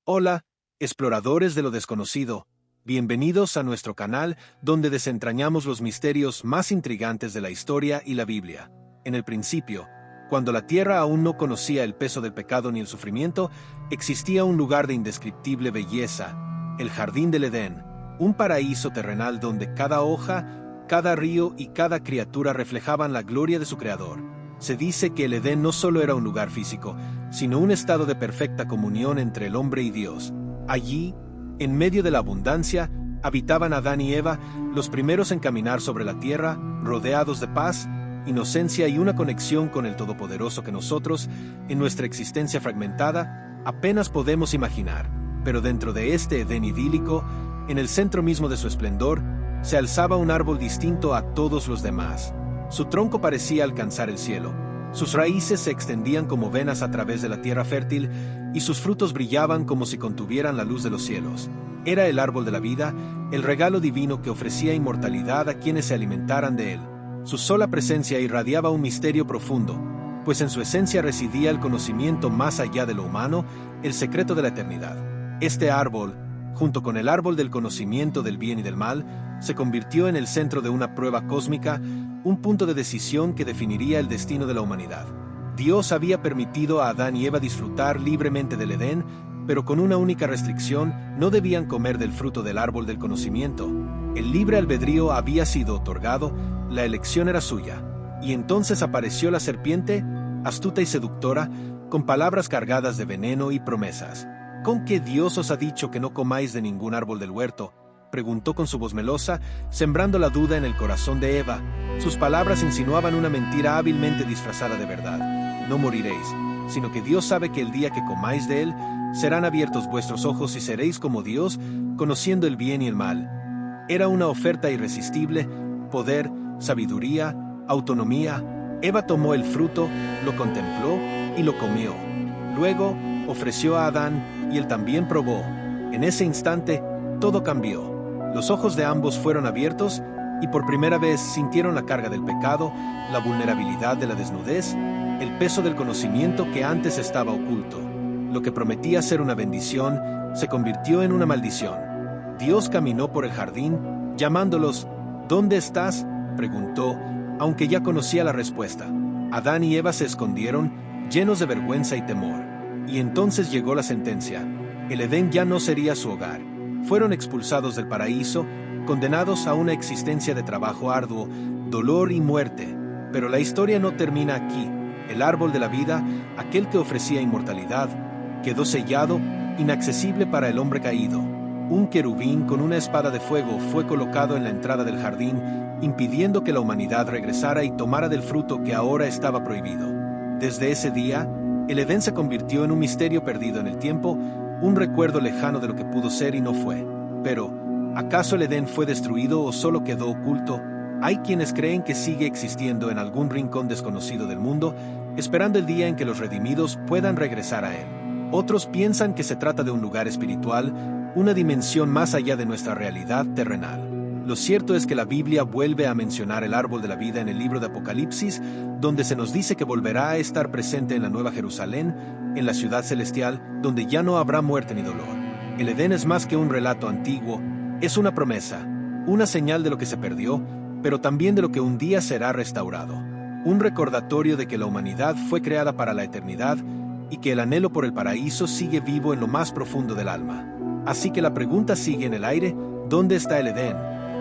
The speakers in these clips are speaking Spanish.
Hola, exploradores de lo desconocido. Bienvenidos a nuestro canal donde desentrañamos los misterios más intrigantes de la historia y la Biblia. En el principio, cuando la tierra aún no conocía el peso del pecado ni el sufrimiento, existía un lugar de indescriptible belleza, el Jardín del Edén, un paraíso terrenal donde cada hoja, cada río y cada criatura reflejaban la gloria de su creador. Se dice que el Edén no solo era un lugar físico, sino un estado de perfecta comunión entre el hombre y Dios. Allí, en medio de la abundancia, habitaban Adán y Eva, los primeros en caminar sobre la tierra, rodeados de paz, inocencia y una conexión con el Todopoderoso que nosotros, en nuestra existencia fragmentada, apenas podemos imaginar. Pero dentro de este Edén idílico, en el centro mismo de su esplendor, se alzaba un árbol distinto a todos los demás. Su tronco parecía alcanzar el cielo, sus raíces se extendían como venas a través de la tierra fértil y sus frutos brillaban como si contuvieran la luz de los cielos. Era el árbol de la vida, el regalo divino que ofrecía inmortalidad a quienes se alimentaran de él. Su sola presencia irradiaba un misterio profundo, pues en su esencia residía el conocimiento más allá de lo humano, el secreto de la eternidad. Este árbol, junto con el árbol del conocimiento del bien y del mal, se convirtió en el centro de una prueba cósmica, un punto de decisión que definiría el destino de la humanidad. Dios había permitido a Adán y Eva disfrutar libremente del Edén, pero con una única restricción: no debían comer del fruto del árbol del conocimiento. El libre albedrío había sido otorgado, la elección era suya. Y entonces apareció la serpiente, astuta y seductora, con palabras cargadas de veneno y promesas. ¿Con qué Dios os ha dicho que no comáis de ningún árbol del huerto?, preguntó con su voz melosa, sembrando la duda en el corazón de Eva. Sus palabras insinuaban una mentira hábilmente disfrazada de verdad. No moriréis, sino que Dios sabe que el día que comáis de él, serán abiertos vuestros ojos y seréis como Dios, conociendo el bien y el mal. Era una oferta irresistible: poder, sabiduría, autonomía. Eva tomó el fruto, lo contempló y lo comió. Luego, ofreció a Adán, y él también probó. En ese instante, todo cambió. Los ojos de ambos fueron abiertos, y por primera vez sintieron la carga del pecado, la vulnerabilidad de la desnudez, el peso del conocimiento que antes estaba oculto. Lo que prometía ser una bendición, se convirtió en una maldición. Dios caminó por el jardín, llamándolos. ¿Dónde estás?, preguntó, aunque ya conocía la respuesta. Adán y Eva se escondieron, llenos de vergüenza y temor. Y entonces llegó la sentencia. El Edén ya no sería su hogar. Fueron expulsados del paraíso, condenados a una existencia de trabajo arduo, dolor y muerte. Pero la historia no termina aquí. El árbol de la vida, aquel que ofrecía inmortalidad, quedó sellado, inaccesible para el hombre caído. Un querubín con una espada de fuego fue colocado en la entrada del jardín, impidiendo que la humanidad regresara y tomara del fruto que ahora estaba prohibido. Desde ese día, el Edén se convirtió en un misterio perdido en el tiempo, un recuerdo lejano de lo que pudo ser y no fue. Pero, ¿acaso el Edén fue destruido o solo quedó oculto? Hay quienes creen que sigue existiendo en algún rincón desconocido del mundo, esperando el día en que los redimidos puedan regresar a él. Otros piensan que se trata de un lugar espiritual, una dimensión más allá de nuestra realidad terrenal. Lo cierto es que la Biblia vuelve a mencionar el árbol de la vida en el libro de Apocalipsis, donde se nos dice que volverá a estar presente en la Nueva Jerusalén, en la ciudad celestial, donde ya no habrá muerte ni dolor. El Edén es más que un relato antiguo, es una promesa, una señal de lo que se perdió, pero también de lo que un día será restaurado. Un recordatorio de que la humanidad fue creada para la eternidad y que el anhelo por el paraíso sigue vivo en lo más profundo del alma. Así que la pregunta sigue en el aire: ¿dónde está el Edén?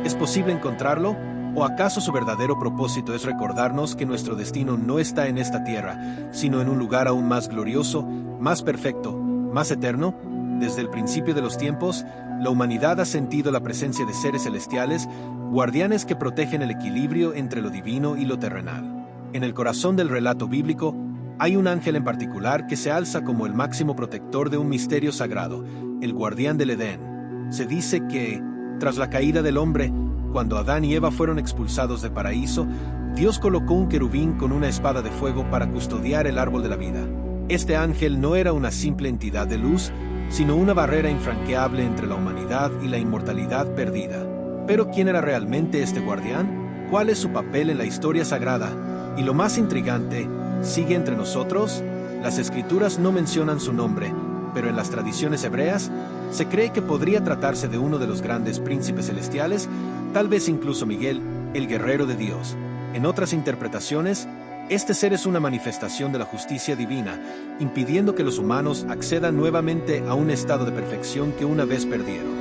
¿Es posible encontrarlo? ¿O acaso su verdadero propósito es recordarnos que nuestro destino no está en esta tierra, sino en un lugar aún más glorioso, más perfecto, más eterno? Desde el principio de los tiempos, la humanidad ha sentido la presencia de seres celestiales, guardianes que protegen el equilibrio entre lo divino y lo terrenal. En el corazón del relato bíblico, hay un ángel en particular que se alza como el máximo protector de un misterio sagrado, el guardián del Edén. Se dice que, tras la caída del hombre, cuando Adán y Eva fueron expulsados del paraíso, Dios colocó un querubín con una espada de fuego para custodiar el árbol de la vida. Este ángel no era una simple entidad de luz, sino una barrera infranqueable entre la humanidad y la inmortalidad perdida. Pero ¿quién era realmente este guardián? ¿Cuál es su papel en la historia sagrada? Y lo más intrigante, ¿sigue entre nosotros? Las Escrituras no mencionan su nombre, pero en las tradiciones hebreas, se cree que podría tratarse de uno de los grandes príncipes celestiales, tal vez incluso Miguel, el guerrero de Dios. En otras interpretaciones, este ser es una manifestación de la justicia divina, impidiendo que los humanos accedan nuevamente a un estado de perfección que una vez perdieron.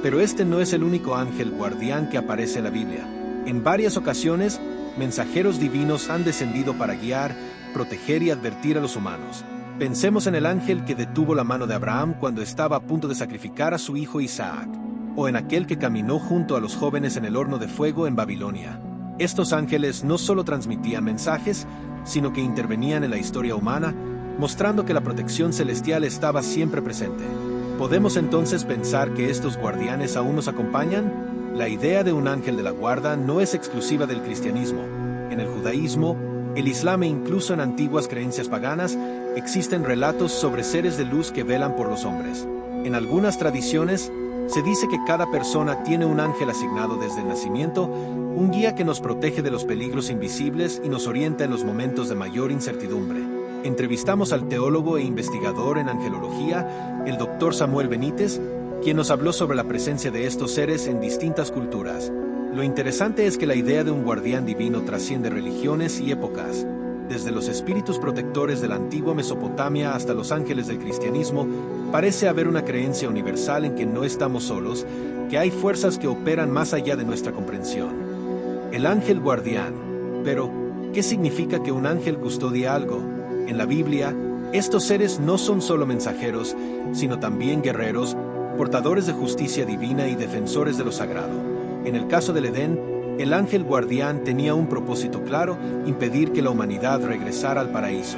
Pero este no es el único ángel guardián que aparece en la Biblia. En varias ocasiones, mensajeros divinos han descendido para guiar, proteger y advertir a los humanos. Pensemos en el ángel que detuvo la mano de Abraham cuando estaba a punto de sacrificar a su hijo Isaac, o en aquel que caminó junto a los jóvenes en el horno de fuego en Babilonia. Estos ángeles no solo transmitían mensajes, sino que intervenían en la historia humana, mostrando que la protección celestial estaba siempre presente. ¿Podemos entonces pensar que estos guardianes aún nos acompañan? La idea de un ángel de la guarda no es exclusiva del cristianismo. En el judaísmo, el islam e incluso en antiguas creencias paganas, existen relatos sobre seres de luz que velan por los hombres. En algunas tradiciones, se dice que cada persona tiene un ángel asignado desde el nacimiento, un guía que nos protege de los peligros invisibles y nos orienta en los momentos de mayor incertidumbre. Entrevistamos al teólogo e investigador en angelología, el Dr. Samuel Benítez, quien nos habló sobre la presencia de estos seres en distintas culturas. Lo interesante es que la idea de un guardián divino trasciende religiones y épocas. Desde los espíritus protectores de la antigua Mesopotamia hasta los ángeles del cristianismo, parece haber una creencia universal en que no estamos solos, que hay fuerzas que operan más allá de nuestra comprensión. El ángel guardián. Pero, ¿qué significa que un ángel custodia algo? En la Biblia, estos seres no son solo mensajeros, sino también guerreros, portadores de justicia divina y defensores de lo sagrado. En el caso del Edén, el ángel guardián tenía un propósito claro: impedir que la humanidad regresara al paraíso.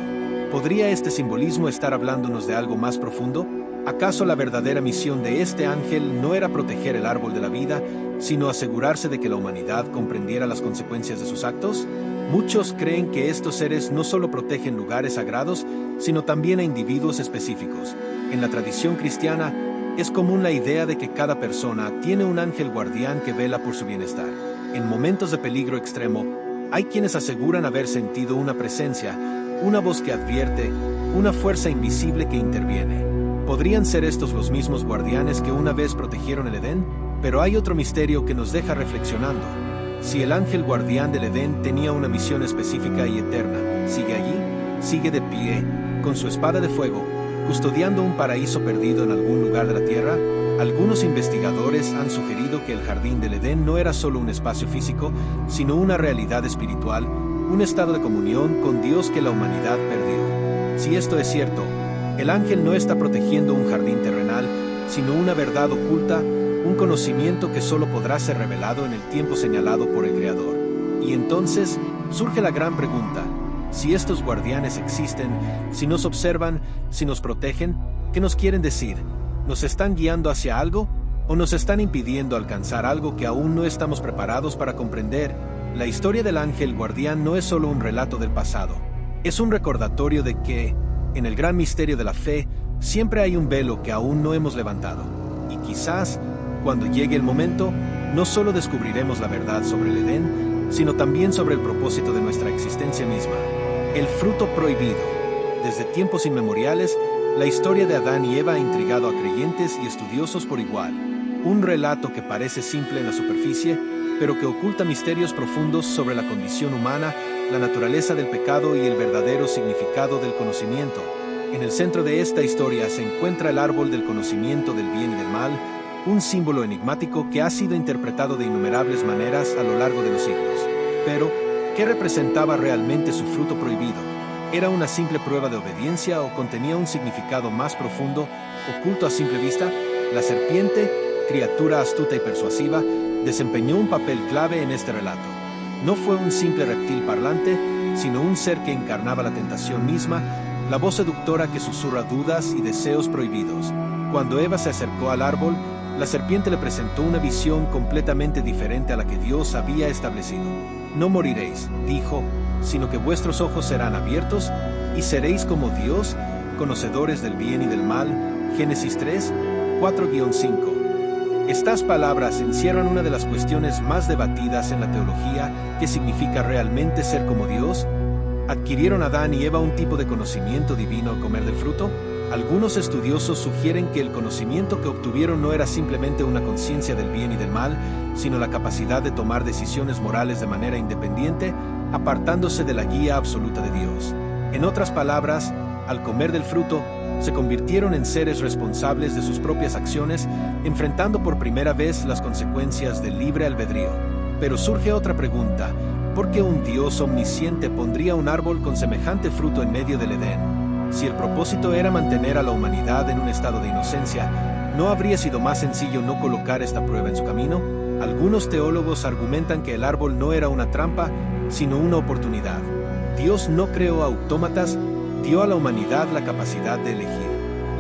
¿Podría este simbolismo estar hablándonos de algo más profundo? ¿Acaso la verdadera misión de este ángel no era proteger el árbol de la vida, sino asegurarse de que la humanidad comprendiera las consecuencias de sus actos? Muchos creen que estos seres no solo protegen lugares sagrados, sino también a individuos específicos. En la tradición cristiana, es común la idea de que cada persona tiene un ángel guardián que vela por su bienestar. En momentos de peligro extremo, hay quienes aseguran haber sentido una presencia, una voz que advierte, una fuerza invisible que interviene. ¿Podrían ser estos los mismos guardianes que una vez protegieron el Edén? Pero hay otro misterio que nos deja reflexionando. Si el ángel guardián del Edén tenía una misión específica y eterna, ¿sigue allí? ¿Sigue de pie, con su espada de fuego, custodiando un paraíso perdido en algún lugar de la tierra? Algunos investigadores han sugerido que el jardín del Edén no era solo un espacio físico, sino una realidad espiritual, un estado de comunión con Dios que la humanidad perdió. Si esto es cierto, el ángel no está protegiendo un jardín terrenal, sino una verdad oculta, un conocimiento que solo podrá ser revelado en el tiempo señalado por el Creador. Y entonces surge la gran pregunta: si estos guardianes existen, si nos observan, si nos protegen, ¿qué nos quieren decir? ¿Nos están guiando hacia algo? ¿O nos están impidiendo alcanzar algo que aún no estamos preparados para comprender? La historia del ángel guardián no es solo un relato del pasado. Es un recordatorio de que, en el gran misterio de la fe, siempre hay un velo que aún no hemos levantado. Y quizás, cuando llegue el momento, no solo descubriremos la verdad sobre el Edén, sino también sobre el propósito de nuestra existencia misma. El fruto prohibido. Desde tiempos inmemoriales, la historia de Adán y Eva ha intrigado a creyentes y estudiosos por igual. Un relato que parece simple en la superficie, pero que oculta misterios profundos sobre la condición humana, la naturaleza del pecado y el verdadero significado del conocimiento. En el centro de esta historia se encuentra el árbol del conocimiento del bien y del mal, un símbolo enigmático que ha sido interpretado de innumerables maneras a lo largo de los siglos. Pero, ¿qué representaba realmente su fruto prohibido? ¿Era una simple prueba de obediencia o contenía un significado más profundo, oculto a simple vista? La serpiente, criatura astuta y persuasiva, desempeñó un papel clave en este relato. No fue un simple reptil parlante, sino un ser que encarnaba la tentación misma, la voz seductora que susurra dudas y deseos prohibidos. Cuando Eva se acercó al árbol, la serpiente le presentó una visión completamente diferente a la que Dios había establecido. No moriréis, dijo, sino que vuestros ojos serán abiertos y seréis como Dios, conocedores del bien y del mal. Génesis 3, 4-5. Estas palabras encierran una de las cuestiones más debatidas en la teología: ¿qué significa realmente ser como Dios? ¿Adquirieron Adán y Eva un tipo de conocimiento divino al comer del fruto? Algunos estudiosos sugieren que el conocimiento que obtuvieron no era simplemente una conciencia del bien y del mal, sino la capacidad de tomar decisiones morales de manera independiente, apartándose de la guía absoluta de Dios. En otras palabras, al comer del fruto, se convirtieron en seres responsables de sus propias acciones, enfrentando por primera vez las consecuencias del libre albedrío. Pero surge otra pregunta: ¿por qué un Dios omnisciente pondría un árbol con semejante fruto en medio del Edén? Si el propósito era mantener a la humanidad en un estado de inocencia, ¿no habría sido más sencillo no colocar esta prueba en su camino? Algunos teólogos argumentan que el árbol no era una trampa, sino una oportunidad. Dios no creó autómatas, dio a la humanidad la capacidad de elegir.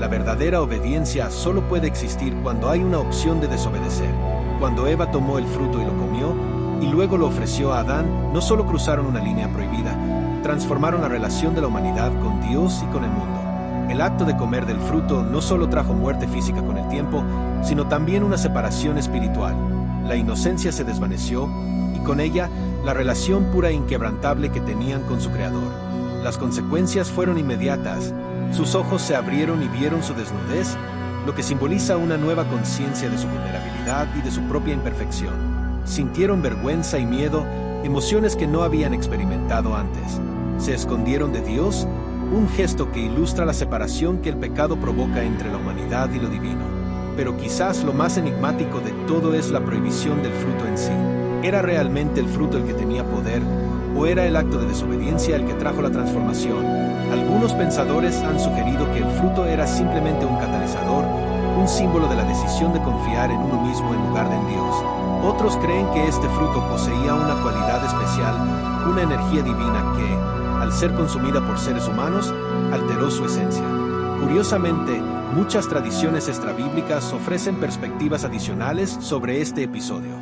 La verdadera obediencia solo puede existir cuando hay una opción de desobedecer. Cuando Eva tomó el fruto y lo comió, y luego lo ofreció a Adán, no solo cruzaron una línea prohibida, transformaron la relación de la humanidad con Dios y con el mundo. El acto de comer del fruto no solo trajo muerte física con el tiempo, sino también una separación espiritual. La inocencia se desvaneció, y con ella, la relación pura e inquebrantable que tenían con su Creador. Las consecuencias fueron inmediatas. Sus ojos se abrieron y vieron su desnudez, lo que simboliza una nueva conciencia de su vulnerabilidad y de su propia imperfección. Sintieron vergüenza y miedo, emociones que no habían experimentado antes. Se escondieron de Dios, un gesto que ilustra la separación que el pecado provoca entre la humanidad y lo divino. Pero quizás lo más enigmático de todo es la prohibición del fruto en sí. ¿Era realmente el fruto el que tenía poder, o era el acto de desobediencia el que trajo la transformación? Algunos pensadores han sugerido que el fruto era simplemente un catalizador, un símbolo de la decisión de confiar en uno mismo en lugar de en Dios. Otros creen que este fruto poseía una cualidad especial, una energía divina que, al ser consumida por seres humanos, alteró su esencia. Curiosamente, muchas tradiciones extrabíblicas ofrecen perspectivas adicionales sobre este episodio.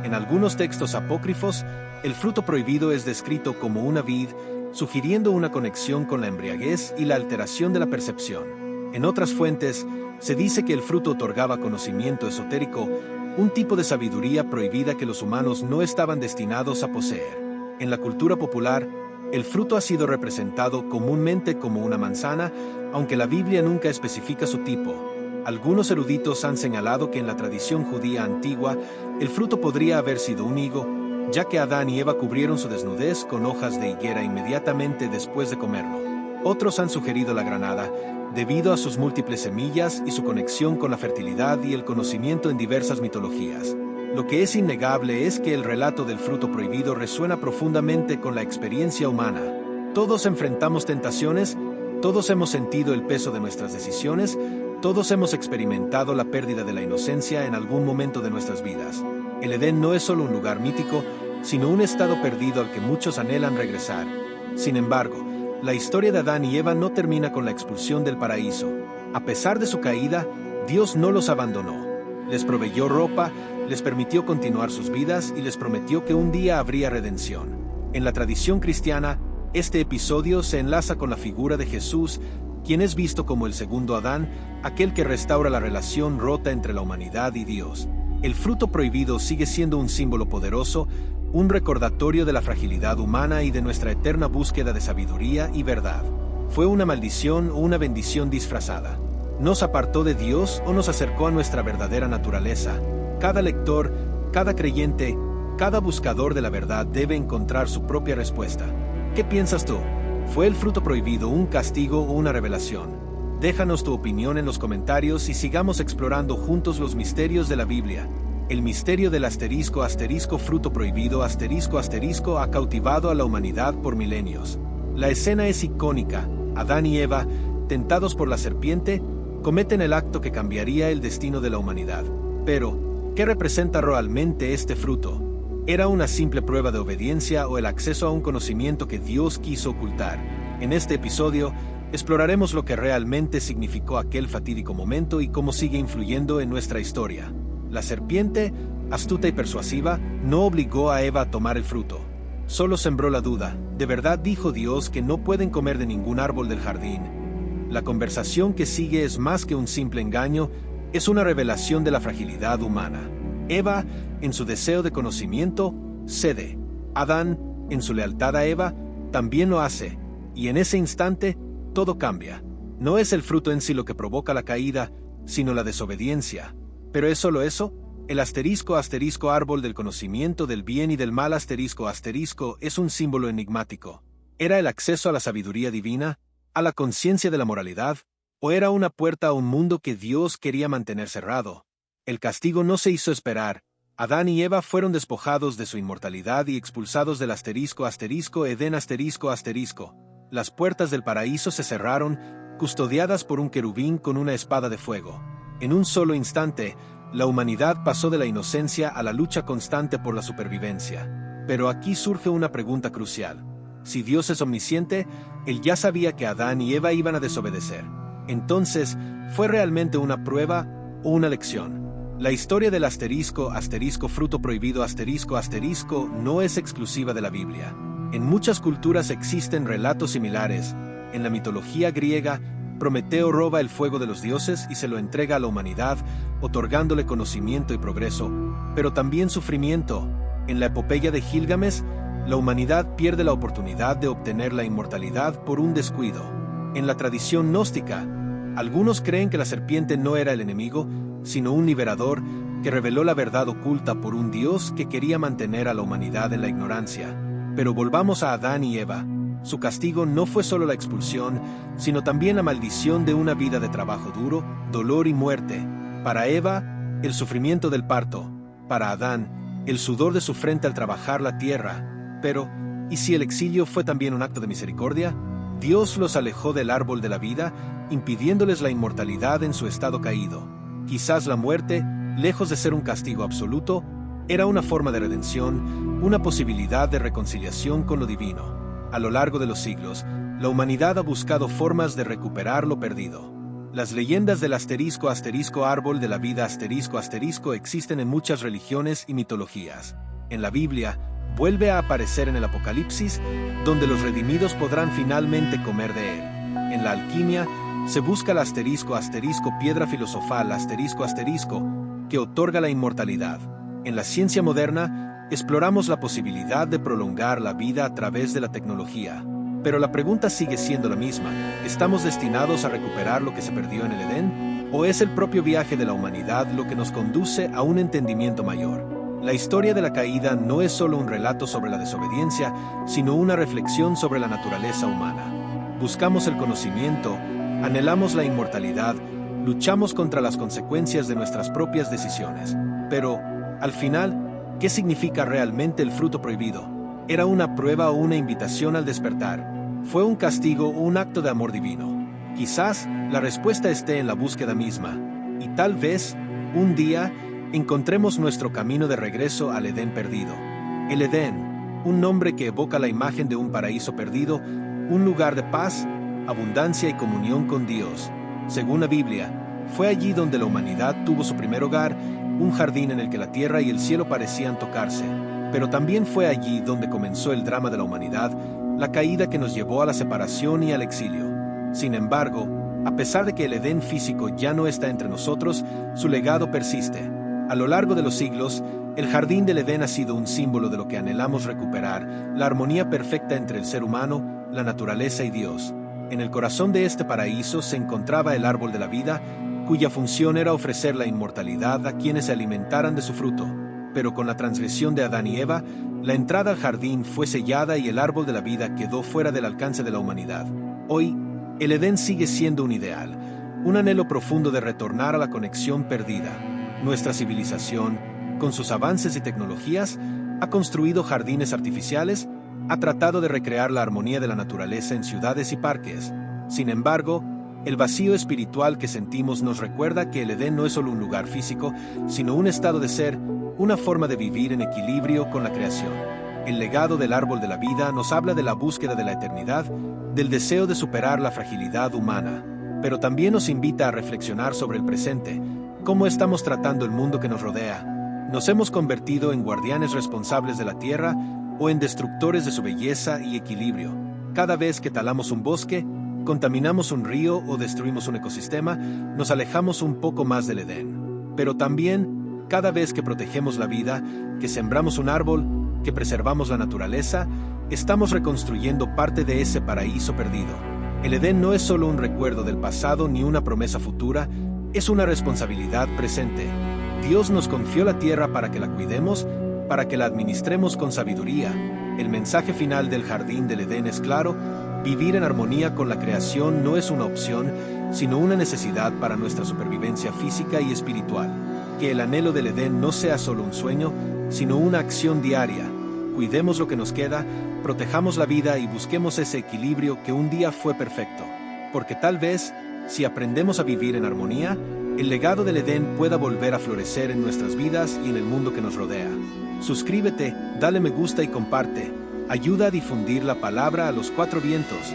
En algunos textos apócrifos, el fruto prohibido es descrito como una vid, sugiriendo una conexión con la embriaguez y la alteración de la percepción. En otras fuentes, se dice que el fruto otorgaba conocimiento esotérico, un tipo de sabiduría prohibida que los humanos no estaban destinados a poseer. En la cultura popular, el fruto ha sido representado comúnmente como una manzana, aunque la Biblia nunca especifica su tipo. Algunos eruditos han señalado que en la tradición judía antigua, el fruto podría haber sido un higo, ya que Adán y Eva cubrieron su desnudez con hojas de higuera inmediatamente después de comerlo. Otros han sugerido la granada, debido a sus múltiples semillas y su conexión con la fertilidad y el conocimiento en diversas mitologías. Lo que es innegable es que el relato del fruto prohibido resuena profundamente con la experiencia humana. Todos enfrentamos tentaciones, todos hemos sentido el peso de nuestras decisiones, todos hemos experimentado la pérdida de la inocencia en algún momento de nuestras vidas. El Edén no es solo un lugar mítico, sino un estado perdido al que muchos anhelan regresar. Sin embargo, la historia de Adán y Eva no termina con la expulsión del paraíso. A pesar de su caída, Dios no los abandonó. Les proveyó ropa, les permitió continuar sus vidas y les prometió que un día habría redención. En la tradición cristiana, este episodio se enlaza con la figura de Jesús, quien es visto como el segundo Adán, aquel que restaura la relación rota entre la humanidad y Dios. El fruto prohibido sigue siendo un símbolo poderoso, un recordatorio de la fragilidad humana y de nuestra eterna búsqueda de sabiduría y verdad. ¿Fue una maldición o una bendición disfrazada? ¿Nos apartó de Dios o nos acercó a nuestra verdadera naturaleza? Cada lector, cada creyente, cada buscador de la verdad debe encontrar su propia respuesta. ¿Qué piensas tú? ¿Fue el fruto prohibido un castigo o una revelación? Déjanos tu opinión en los comentarios y sigamos explorando juntos los misterios de la Biblia. El misterio del fruto prohibido ha cautivado a la humanidad por milenios. La escena es icónica. Adán y Eva, tentados por la serpiente, cometen el acto que cambiaría el destino de la humanidad. Pero, ¿qué representa realmente este fruto? ¿Era una simple prueba de obediencia o el acceso a un conocimiento que Dios quiso ocultar? En este episodio, exploraremos lo que realmente significó aquel fatídico momento y cómo sigue influyendo en nuestra historia. La serpiente, astuta y persuasiva, no obligó a Eva a tomar el fruto. Solo sembró la duda. ¿De verdad dijo Dios que no pueden comer de ningún árbol del jardín? La conversación que sigue es más que un simple engaño, es una revelación de la fragilidad humana. Eva, en su deseo de conocimiento, cede. Adán, en su lealtad a Eva, también lo hace. Y en ese instante, todo cambia. No es el fruto en sí lo que provoca la caída, sino la desobediencia. ¿Pero es solo eso? El ** árbol del conocimiento del bien y del mal ** es un símbolo enigmático. ¿Era el acceso a la sabiduría divina, a la conciencia de la moralidad, o era una puerta a un mundo que Dios quería mantener cerrado? El castigo no se hizo esperar. Adán y Eva fueron despojados de su inmortalidad y expulsados del * Edén *. Las puertas del paraíso se cerraron, custodiadas por un querubín con una espada de fuego. En un solo instante, la humanidad pasó de la inocencia a la lucha constante por la supervivencia. Pero aquí surge una pregunta crucial. Si Dios es omnisciente, Él ya sabía que Adán y Eva iban a desobedecer. Entonces, ¿fue realmente una prueba o una lección? La historia del * fruto prohibido * no es exclusiva de la Biblia. En muchas culturas existen relatos similares. En la mitología griega, Prometeo roba el fuego de los dioses y se lo entrega a la humanidad, otorgándole conocimiento y progreso, pero también sufrimiento. En la epopeya de Gilgamesh, la humanidad pierde la oportunidad de obtener la inmortalidad por un descuido. En la tradición gnóstica, algunos creen que la serpiente no era el enemigo, sino un liberador que reveló la verdad oculta por un Dios que quería mantener a la humanidad en la ignorancia. Pero volvamos a Adán y Eva. Su castigo no fue solo la expulsión, sino también la maldición de una vida de trabajo duro, dolor y muerte. Para Eva, el sufrimiento del parto. Para Adán, el sudor de su frente al trabajar la tierra. Pero, ¿y si el exilio fue también un acto de misericordia? Dios los alejó del árbol de la vida, impidiéndoles la inmortalidad en su estado caído. Quizás la muerte, lejos de ser un castigo absoluto, era una forma de redención, una posibilidad de reconciliación con lo divino. A lo largo de los siglos, la humanidad ha buscado formas de recuperar lo perdido. Las leyendas del * árbol de la vida * existen en muchas religiones y mitologías. En la Biblia, vuelve a aparecer en el Apocalipsis, donde los redimidos podrán finalmente comer de él. En la alquimia, se busca el * piedra filosofal * que otorga la inmortalidad. En la ciencia moderna, exploramos la posibilidad de prolongar la vida a través de la tecnología. Pero la pregunta sigue siendo la misma. ¿Estamos destinados a recuperar lo que se perdió en el Edén? ¿O es el propio viaje de la humanidad lo que nos conduce a un entendimiento mayor? La historia de la caída no es solo un relato sobre la desobediencia, sino una reflexión sobre la naturaleza humana. Buscamos el conocimiento, anhelamos la inmortalidad, luchamos contra las consecuencias de nuestras propias decisiones. Pero, al final, ¿qué significa realmente el fruto prohibido? ¿Era una prueba o una invitación al despertar? ¿Fue un castigo o un acto de amor divino? Quizás la respuesta esté en la búsqueda misma, y tal vez, un día, encontremos nuestro camino de regreso al Edén perdido. El Edén, un nombre que evoca la imagen de un paraíso perdido, un lugar de paz, abundancia y comunión con Dios. Según la Biblia, fue allí donde la humanidad tuvo su primer hogar, un jardín en el que la tierra y el cielo parecían tocarse. Pero también fue allí donde comenzó el drama de la humanidad, la caída que nos llevó a la separación y al exilio. Sin embargo, a pesar de que el Edén físico ya no está entre nosotros, su legado persiste. A lo largo de los siglos, el jardín del Edén ha sido un símbolo de lo que anhelamos recuperar, la armonía perfecta entre el ser humano, la naturaleza y Dios. En el corazón de este paraíso se encontraba el árbol de la vida, cuya función era ofrecer la inmortalidad a quienes se alimentaran de su fruto. Pero con la transgresión de Adán y Eva, la entrada al jardín fue sellada y el árbol de la vida quedó fuera del alcance de la humanidad. Hoy, el Edén sigue siendo un ideal, un anhelo profundo de retornar a la conexión perdida. Nuestra civilización, con sus avances y tecnologías, ha construido jardines artificiales, ha tratado de recrear la armonía de la naturaleza en ciudades y parques. Sin embargo, el vacío espiritual que sentimos nos recuerda que el Edén no es solo un lugar físico, sino un estado de ser, una forma de vivir en equilibrio con la creación. El legado del árbol de la vida nos habla de la búsqueda de la eternidad, del deseo de superar la fragilidad humana, pero también nos invita a reflexionar sobre el presente, cómo estamos tratando el mundo que nos rodea. ¿Nos hemos convertido en guardianes responsables de la tierra o en destructores de su belleza y equilibrio? Cada vez que talamos un bosque, contaminamos un río o destruimos un ecosistema, nos alejamos un poco más del Edén. Pero también, cada vez que protegemos la vida, que sembramos un árbol, que preservamos la naturaleza, estamos reconstruyendo parte de ese paraíso perdido. El Edén no es solo un recuerdo del pasado ni una promesa futura, es una responsabilidad presente. Dios nos confió la tierra para que la cuidemos, para que la administremos con sabiduría. El mensaje final del jardín del Edén es claro: vivir en armonía con la creación no es una opción, sino una necesidad para nuestra supervivencia física y espiritual. Que el anhelo del Edén no sea solo un sueño, sino una acción diaria. Cuidemos lo que nos queda, protejamos la vida y busquemos ese equilibrio que un día fue perfecto. Porque tal vez, si aprendemos a vivir en armonía, el legado del Edén pueda volver a florecer en nuestras vidas y en el mundo que nos rodea. Suscríbete, dale me gusta y comparte. Ayuda a difundir la palabra a los cuatro vientos.